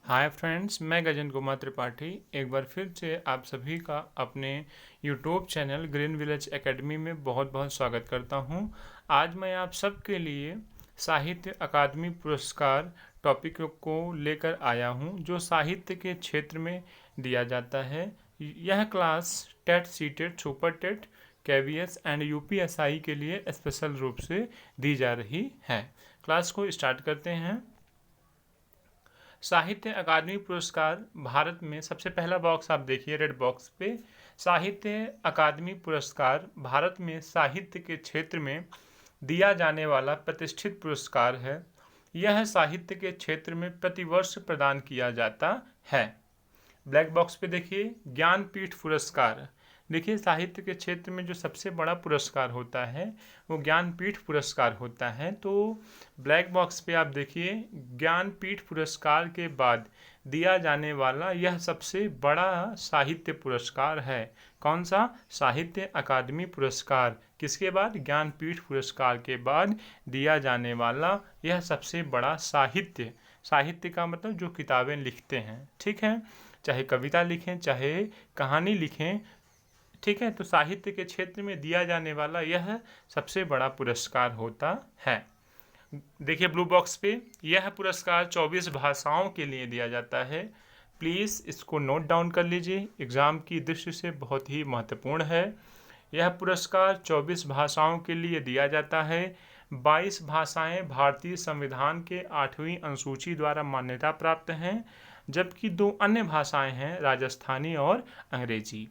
Hi friends, मैं गजेंद्र कुमार त्रिपाठी एक बार फिर से आप सभी का अपने YouTube channel green village academy में बहुत बहुत स्वागत करता हूं। आज मैं आप सबके लिए साहित्य अकादमी पुरस्कार टॉपिक को लेकर आया हूं, जो साहित्य के क्षेत्र में दिया जाता है। यह class TET, CTET, super TET, KVS and UPSI के लिए स्पेशल रूप से दी जा रही है। क्लास को स्टार्ट करते हैं। साहित्य अकादमी पुरस्कार भारत में सबसे पहला बॉक्स आप देखिए रेड बॉक्स पे। साहित्य अकादमी पुरस्कार भारत में साहित्य के क्षेत्र में दिया जाने वाला प्रतिष्ठित पुरस्कार है। यह साहित्य के क्षेत्र में प्रतिवर्ष प्रदान किया जाता है। ब्लैक बॉक्स पे देखिए ज्ञानपीठ पुरस्कार। देखिए साहित्य के क्षेत्र में जो सबसे बड़ा पुरस्कार होता है वो ज्ञानपीठ पुरस्कार होता है। तो ब्लैक बॉक्स पे आप देखिए ज्ञानपीठ पुरस्कार के बाद दिया जाने वाला यह सबसे बड़ा साहित्य पुरस्कार है। कौन सा? साहित्य अकादमी पुरस्कार। किसके बाद? ज्ञानपीठ पुरस्कार के बाद दिया जाने वाला यह सबसे बड़ा साहित्य। साहित्य का मतलब जो किताबें लिखते हैं, ठीक है, चाहे कविता लिखें चाहे कहानी लिखें, ठीक है। तो साहित्य के क्षेत्र में दिया जाने वाला यह सबसे बड़ा पुरस्कार होता है। देखिए ब्लू बॉक्स पे यह पुरस्कार 24 भाषाओं के लिए दिया जाता है। प्लीज़ इसको नोट डाउन कर लीजिए, एग्ज़ाम की दृष्टि से बहुत ही महत्वपूर्ण है। यह पुरस्कार 24 भाषाओं के लिए दिया जाता है। 22 भाषाएं भारतीय संविधान के 8वीं अनुसूची द्वारा मान्यता प्राप्त हैं, जबकि 2 अन्य भाषाएं हैं राजस्थानी और अंग्रेजी।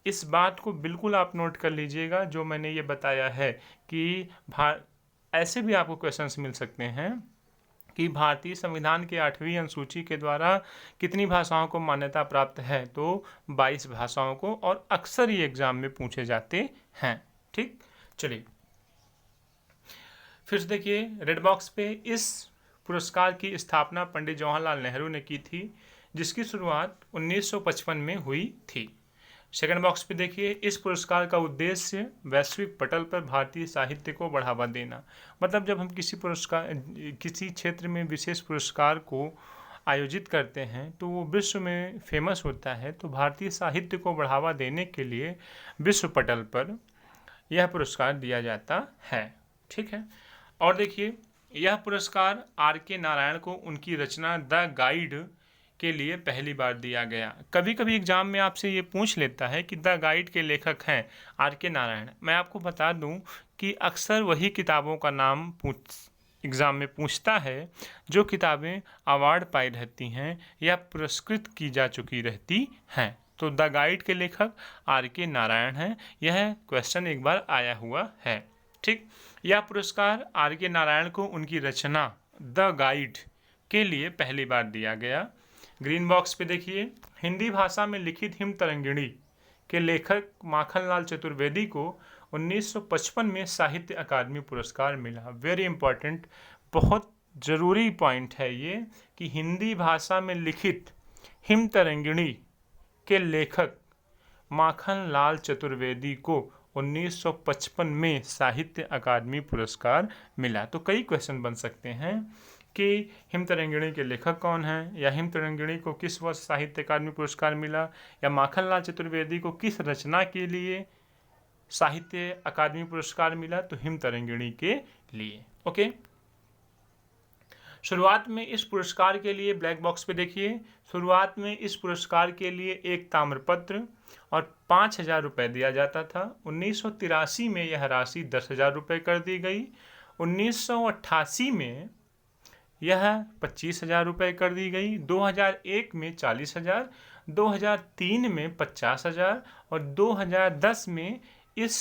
इस बात को बिल्कुल आप नोट कर लीजिएगा जो मैंने ये बताया है कि ऐसे भी आपको क्वेश्चंस मिल सकते हैं कि भारतीय संविधान के 8वीं अनुसूची के द्वारा कितनी भाषाओं को मान्यता प्राप्त है, तो 22 भाषाओं को, और अक्सर ये एग्जाम में पूछे जाते हैं। ठीक, चलिए फिर से देखिए रेड बॉक्स पे इस पुरस्कार की स्थापना पंडित जवाहरलाल नेहरू ने की थी, जिसकी शुरुआत 1955 में हुई थी। सेकंड बॉक्स पे देखिए इस पुरस्कार का उद्देश्य वैश्विक पटल पर भारतीय साहित्य को बढ़ावा देना। मतलब जब हम किसी क्षेत्र में विशेष पुरस्कार को आयोजित करते हैं तो वो विश्व में फेमस होता है। तो भारतीय साहित्य को बढ़ावा देने के लिए विश्व पटल पर यह पुरस्कार दिया जाता है। ठीक है, और देखिए यह पुरस्कार R.K. नारायण को उनकी रचना द गाइड के लिए पहली बार दिया गया। कभी कभी एग्जाम में आपसे ये पूछ लेता है कि द गाइड के लेखक हैं R.K. नारायण। मैं आपको बता दूं कि अक्सर वही किताबों का नाम एग्ज़ाम में पूछता है जो किताबें अवार्ड पाई रहती हैं या पुरस्कृत की जा चुकी रहती हैं। तो द गाइड के लेखक R.K. नारायण हैं। यह क्वेश्चन एक बार आया हुआ है। ठीक, यह पुरस्कार R.K. नारायण को उनकी रचना द गाइड के लिए पहली बार दिया गया। ग्रीन बॉक्स पे देखिए हिंदी भाषा में लिखित हिम तरंगिणी के लेखक माखनलाल चतुर्वेदी को 1955 में साहित्य अकादमी पुरस्कार मिला। वेरी इंपॉर्टेंट, बहुत ज़रूरी पॉइंट है ये कि हिंदी भाषा में लिखित हिम तरंगिणी के लेखक माखनलाल चतुर्वेदी को 1955 में साहित्य अकादमी पुरस्कार मिला। तो कई क्वेश्चन बन सकते हैं कि हिम तरंगिणी के लेखक कौन हैं, या हिम तरंगिणी को किस वर्ष साहित्य अकादमी पुरस्कार मिला, या माखनलाल चतुर्वेदी को किस रचना के लिए साहित्य अकादमी पुरस्कार मिला, तो हिम तरंगिणी के लिए। ओके, शुरुआत में इस पुरस्कार के लिए ब्लैक बॉक्स पे देखिए शुरुआत में इस पुरस्कार के लिए एक ताम्रपत्र और 5,000 रुपये दिया जाता था। 1983 में यह राशि 10,000 रुपये कर दी गई। 1988 में यह 25,000 रुपये कर दी गई। 2001 में 40,000, 2003 में 50,000 और 2010 में इस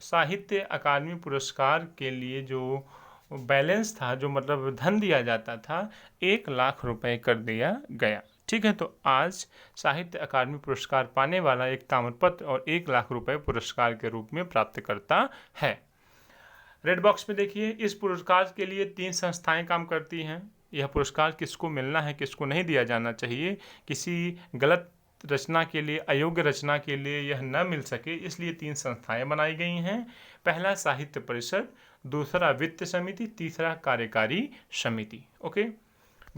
साहित्य अकादमी पुरस्कार के लिए जो बैलेंस था, जो मतलब धन दिया जाता था, 1,00,000 रुपये कर दिया गया। ठीक है, तो आज साहित्य अकादमी पुरस्कार पाने वाला एक ताम्रपत्र और 1,00,000 रुपये पुरस्कार के रूप में प्राप्त करता है। रेड बॉक्स में देखिए इस पुरस्कार के लिए 3 संस्थाएं काम करती हैं। यह पुरस्कार किसको मिलना है, किसको नहीं दिया जाना चाहिए, किसी गलत रचना के लिए, अयोग्य रचना के लिए यह न मिल सके, इसलिए 3 संस्थाएं बनाई गई हैं। पहला साहित्य परिषद, दूसरा वित्त समिति, तीसरा कार्यकारी समिति। ओके,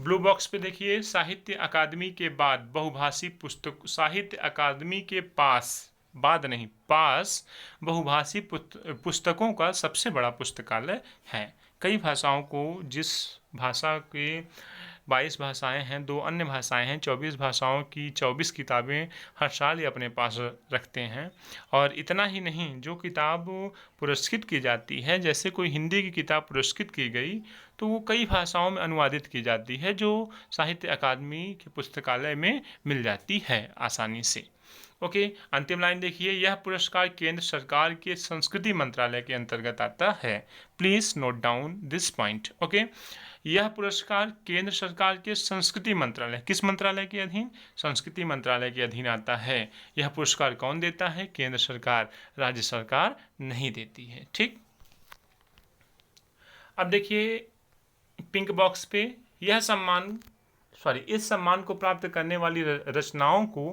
ब्लू बॉक्स पे देखिए, साहित्य अकादमी के बाद बहुभाषी पुस्तक, साहित्य अकादमी के पास, बाद नहीं पास, बहुभाषी पुस्तकों का सबसे बड़ा पुस्तकालय है। कई भाषाओं को, जिस भाषा के 22 भाषाएं हैं, 2 अन्य भाषाएं हैं, 24 भाषाओं की 24 किताबें हर साल ये अपने पास रखते हैं। और इतना ही नहीं, जो किताब पुरस्कृत की जाती है, जैसे कोई हिंदी की किताब पुरस्कृत की गई तो वो कई भाषाओं में अनुवादित की जाती है, जो साहित्य अकादमी के पुस्तकालय में मिल जाती है आसानी से। ओके, अंतिम लाइन देखिए, यह पुरस्कार केंद्र सरकार के संस्कृति मंत्रालय के अंतर्गत आता है। Please note down this point. Okay, यह पुरस्कार केंद्र सरकार के संस्कृति मंत्रालय, किस मंत्रालय के अधीन? संस्कृति मंत्रालय के अधीन आता है। यह पुरस्कार कौन देता है? केंद्र सरकार, राज्य सरकार नहीं देती है। ठीक, अब देखिए पिंक बॉक्स पे, यह सम्मान, इस सम्मान को प्राप्त करने वाली रचनाओं को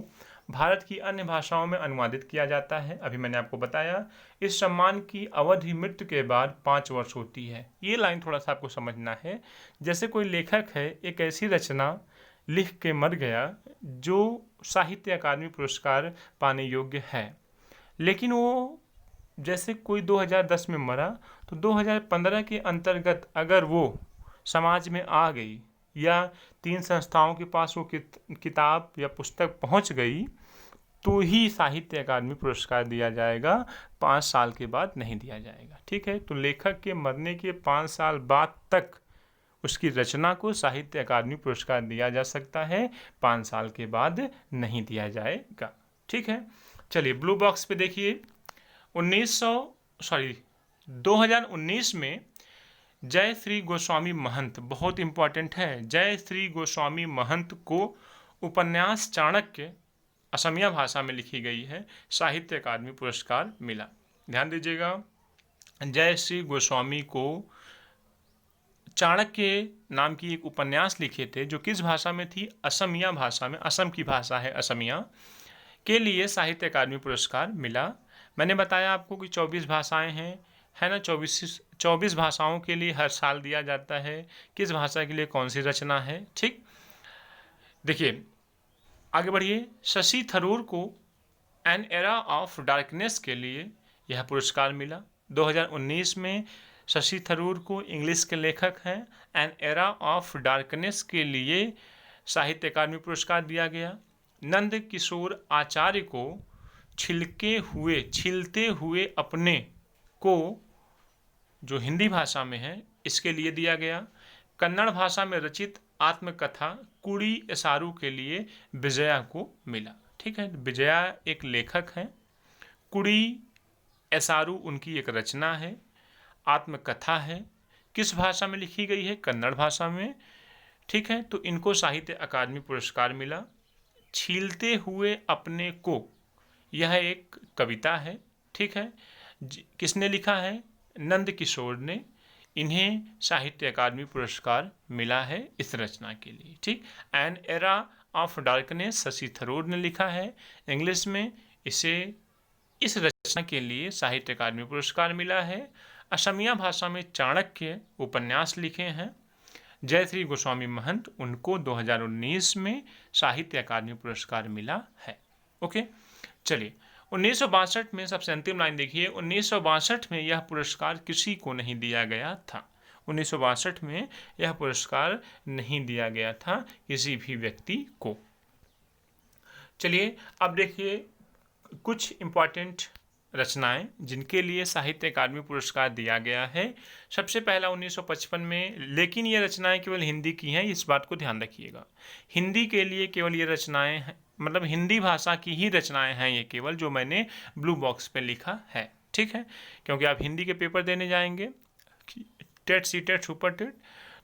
भारत की अन्य भाषाओं में अनुवादित किया जाता है। अभी मैंने आपको बताया, इस सम्मान की अवधि मृत्यु के बाद 5 वर्ष होती है। ये लाइन थोड़ा सा आपको समझना है। जैसे कोई लेखक है, एक ऐसी रचना लिख के मर गया जो साहित्य अकादमी पुरस्कार पाने योग्य है, लेकिन वो, जैसे कोई 2010 में मरा तो 2015 के अंतर्गत अगर वो समाज में आ गई या 3 संस्थाओं के पास वो किताब या पुस्तक पहुंच गई तो ही साहित्य अकादमी पुरस्कार दिया जाएगा, 5 साल के बाद नहीं दिया जाएगा। ठीक है, तो लेखक के मरने के 5 साल बाद तक उसकी रचना को साहित्य अकादमी पुरस्कार दिया जा सकता है, 5 साल के बाद नहीं दिया जाएगा। ठीक है, चलिए ब्लू बॉक्स पे देखिए, 2019 में जय श्री गोस्वामी महंत, बहुत इंपॉर्टेंट है, जय श्री गोस्वामी महंत को उपन्यास चाणक्य असमिया भाषा में लिखी गई है, साहित्य अकादमी पुरस्कार मिला। ध्यान दीजिएगा, जय श्री गोस्वामी को चाणक्य नाम की एक उपन्यास लिखे थे, जो किस भाषा में थी? असमिया भाषा में, असम की भाषा है असमिया, के लिए साहित्य अकादमी पुरस्कार मिला। मैंने बताया आपको कि 24 भाषाएं हैं, है ना, 24 भाषाओं के लिए हर साल दिया जाता है, किस भाषा के लिए कौन सी रचना है। ठीक, देखिए आगे बढ़िए, शशि थरूर को एन एरा ऑफ डार्कनेस के लिए यह पुरस्कार मिला। 2019 में शशि थरूर को, इंग्लिश के लेखक हैं, एन एरा ऑफ डार्कनेस के लिए साहित्य अकादमी पुरस्कार दिया गया। नंद किशोर आचार्य को छिलते हुए अपने को, जो हिंदी भाषा में है, इसके लिए दिया गया। कन्नड़ भाषा में रचित आत्मकथा कुड़ी एसारू के लिए विजया को मिला। ठीक है, विजया एक लेखक हैं, कुड़ी एसारू उनकी एक रचना है, आत्मकथा है, किस भाषा में लिखी गई है? कन्नड़ भाषा में। ठीक है, तो इनको साहित्य अकादमी पुरस्कार मिला। छीलते हुए अपने को, यह एक कविता है। ठीक है, किसने लिखा है? नंद किशोर ने। इन्हें साहित्य अकादमी पुरस्कार मिला है इस रचना के लिए। ठीक, an era of darkness Shashi Tharoor ने लिखा है इंग्लिश में, इसे इस रचना के लिए साहित्य अकादमी पुरस्कार मिला है। असमिया भाषा में चाणक्य उपन्यास लिखे हैं जय श्री गोस्वामी महंत, उनको 2019 में साहित्य अकादमी पुरस्कार मिला है। ओके, चलिए 1962 में, सबसे अंतिम लाइन देखिए, 1962 में यह पुरस्कार किसी को नहीं दिया गया था। 1962 में यह पुरस्कार नहीं दिया गया था किसी भी व्यक्ति को। चलिए अब देखिए कुछ इम्पॉर्टेंट रचनाएं जिनके लिए साहित्य अकादमी पुरस्कार दिया गया है। सबसे पहला 1955 में, लेकिन ये रचनाएं केवल हिंदी की हैं, इस बात को ध्यान रखिएगा। हिंदी के लिए केवल ये रचनाएं हैं, मतलब हिंदी भाषा की ही रचनाएं हैं ये केवल, जो मैंने ब्लू बॉक्स पे लिखा है। ठीक है, क्योंकि आप हिंदी के पेपर देने जाएंगे, TET, CTET, super TET,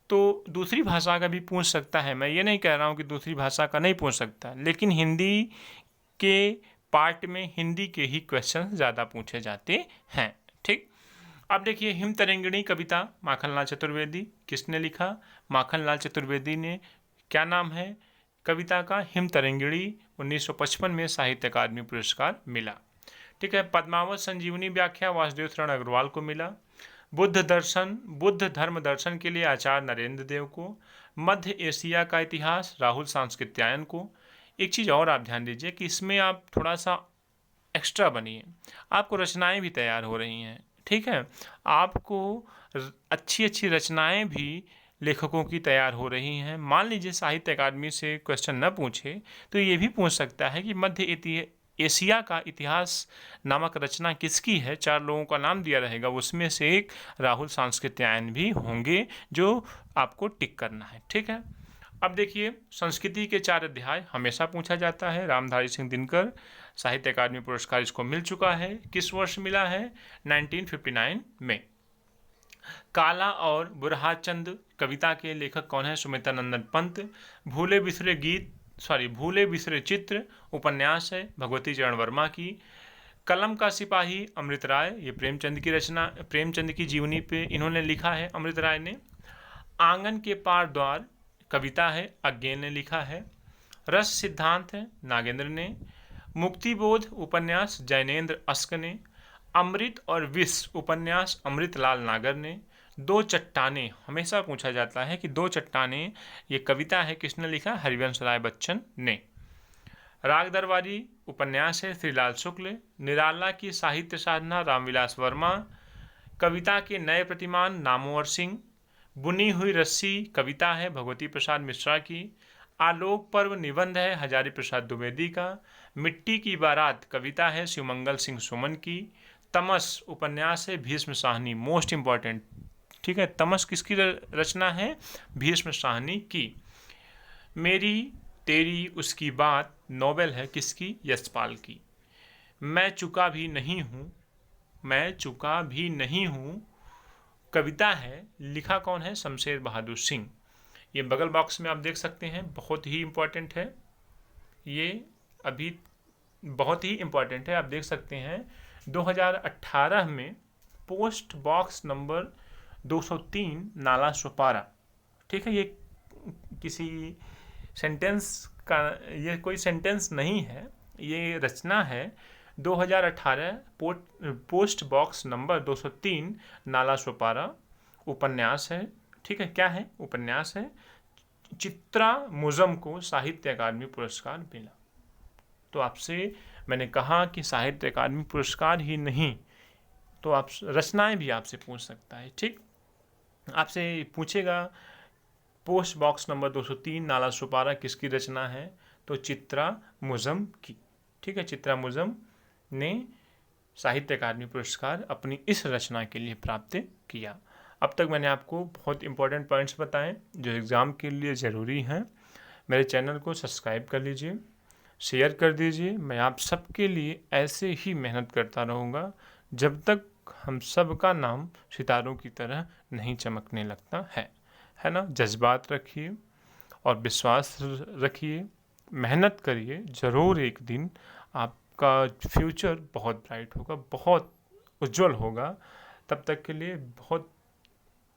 तो दूसरी भाषा का भी पूछ सकता है। मैं ये नहीं कह रहा हूँ कि दूसरी भाषा का नहीं पूछ सकता, लेकिन हिंदी के पार्ट में हिंदी के ही क्वेश्चन ज़्यादा पूछे जाते हैं। ठीक, अब देखिए हिम तरंगिणी कविता माखनलाल चतुर्वेदी, किसने लिखा? माखनलाल चतुर्वेदी ने। क्या नाम है कविता का? हिम तरंगिणी। 1955 में साहित्य अकादमी पुरस्कार मिला। ठीक है, पद्मावत संजीवनी व्याख्या वासुदेव शरण अग्रवाल को मिला। बुद्ध धर्म दर्शन के लिए आचार्य नरेंद्र देव को। मध्य एशिया का इतिहास राहुल सांस्कृत्यायन को। एक चीज़ और आप ध्यान दीजिए कि इसमें आप थोड़ा सा एक्स्ट्रा बनिए, आपको रचनाएं भी तैयार हो रही हैं, ठीक है। आपको अच्छी अच्छी रचनाएं भी लेखकों की तैयार हो रही हैं। मान लीजिए साहित्य अकादमी से क्वेश्चन न पूछे तो ये भी पूछ सकता है कि मध्य एशिया का इतिहास नामक रचना किसकी है, 4 लोगों का नाम दिया रहेगा, उसमें से एक राहुल सांस्कृत्यायन भी होंगे जो आपको टिक करना है, ठीक है। अब देखिए संस्कृति के 4 अध्याय हमेशा पूछा जाता है। रामधारी सिंह दिनकर साहित्य अकादमी पुरस्कार इसको मिल चुका है। किस वर्ष मिला है? 1959 में। काला और बुरहाचंद कविता के लेखक कौन है? सुमित्रानंदन पंत। भूले बिसरे चित्र उपन्यास है भगवती चरण वर्मा की। कलम का सिपाही अमृत राय, ये प्रेमचंद की रचना, प्रेमचंद की जीवनी पे इन्होंने लिखा है अमृत राय ने। आंगन के पार द्वार कविता है अज्ञे ने लिखा है। रस सिद्धांत है नागेंद्र ने। मुक्तिबोध उपन्यास जैनेन्द्र अस्क ने। अमृत और विष उपन्यास अमृतलाल नागर ने। दो चट्टानें हमेशा पूछा जाता है कि दो चट्टानें ये कविता है किसने लिखा? हरिवंश राय बच्चन ने। राग दरबारी उपन्यास है श्रीलाल शुक्ल। निराला की साहित्य साधना रामविलास वर्मा। कविता के नए प्रतिमान नामवर सिंह। बुनी हुई रस्सी कविता है भगवती प्रसाद मिश्रा की। आलोक पर्व निबंध है हजारी प्रसाद द्विवेदी का। मिट्टी की बारात कविता है शिवमंगल सिंह सुमन की। तमस उपन्यास है भीष्म साहनी, मोस्ट इंपॉर्टेंट, ठीक है। तमस किसकी रचना है? भीष्म साहनी की। मेरी तेरी उसकी बात नोवेल है किसकी? यशपाल की। मैं चुका भी नहीं हूँ, मैं चुका भी नहीं हूँ कविता है, लिखा कौन है? शमशेर बहादुर सिंह। ये बगल बॉक्स में आप देख सकते हैं, बहुत ही इम्पोर्टेंट है, ये अभी बहुत ही इम्पोर्टेंट है। आप देख सकते हैं 2018 में पोस्ट बॉक्स नंबर 203 नाला सुपारा, ठीक है। ये किसी सेंटेंस का, ये कोई सेंटेंस नहीं है, ये रचना है। 2018 पोस्ट बॉक्स नंबर 203 नाला सुपारा उपन्यास है, ठीक है। क्या है? उपन्यास है। चित्रा मुजम को साहित्य अकादमी पुरस्कार मिला। तो आपसे मैंने कहा कि साहित्य अकादमी पुरस्कार ही नहीं तो आप रचनाएं भी आपसे पूछ सकता है, ठीक। आपसे पूछेगा पोस्ट बॉक्स नंबर 203 नाला सुपारा किसकी रचना है? तो चित्रा मुजम की, ठीक है। चित्रा मुजम ने साहित्य अकादमी पुरस्कार अपनी इस रचना के लिए प्राप्त किया। अब तक मैंने आपको बहुत इंपॉर्टेंट पॉइंट्स बताए जो एग्ज़ाम के लिए ज़रूरी हैं। मेरे चैनल को सब्सक्राइब कर लीजिए, शेयर कर दीजिए। मैं आप सबके लिए ऐसे ही मेहनत करता रहूँगा जब तक हम सब का नाम सितारों की तरह नहीं चमकने लगता है ना। जज्बात रखिए और विश्वास रखिए, मेहनत करिए, ज़रूर एक दिन आपका फ्यूचर बहुत ब्राइट होगा, बहुत उज्जवल होगा। तब तक के लिए बहुत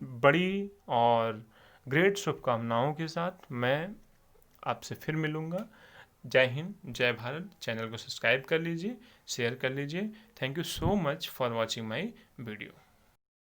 बड़ी और ग्रेट शुभकामनाओं के साथ मैं आपसे फिर मिलूँगा। जय हिंद, जय भारत। चैनल को सब्सक्राइब कर लीजिए, शेयर कर लीजिए। Thank you so much for watching my video.